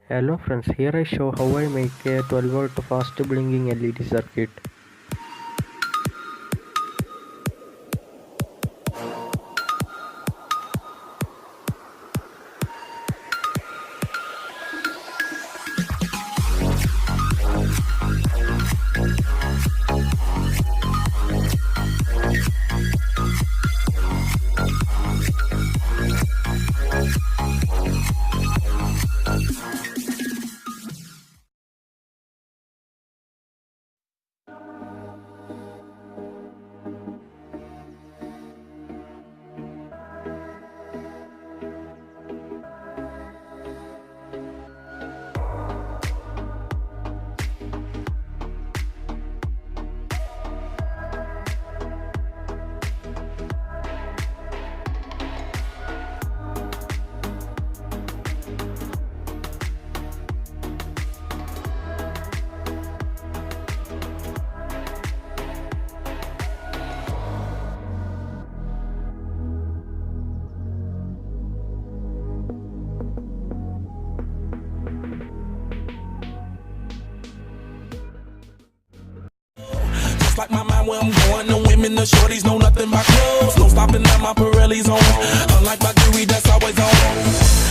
Hello friends, here I show how I make a 12 volt fast blinking LED circuit. Just like my mind where I'm going, the women, the shorties know nothing but clothes. No stopping at my Pirelli's on. Unlike my jewelry, that's always on.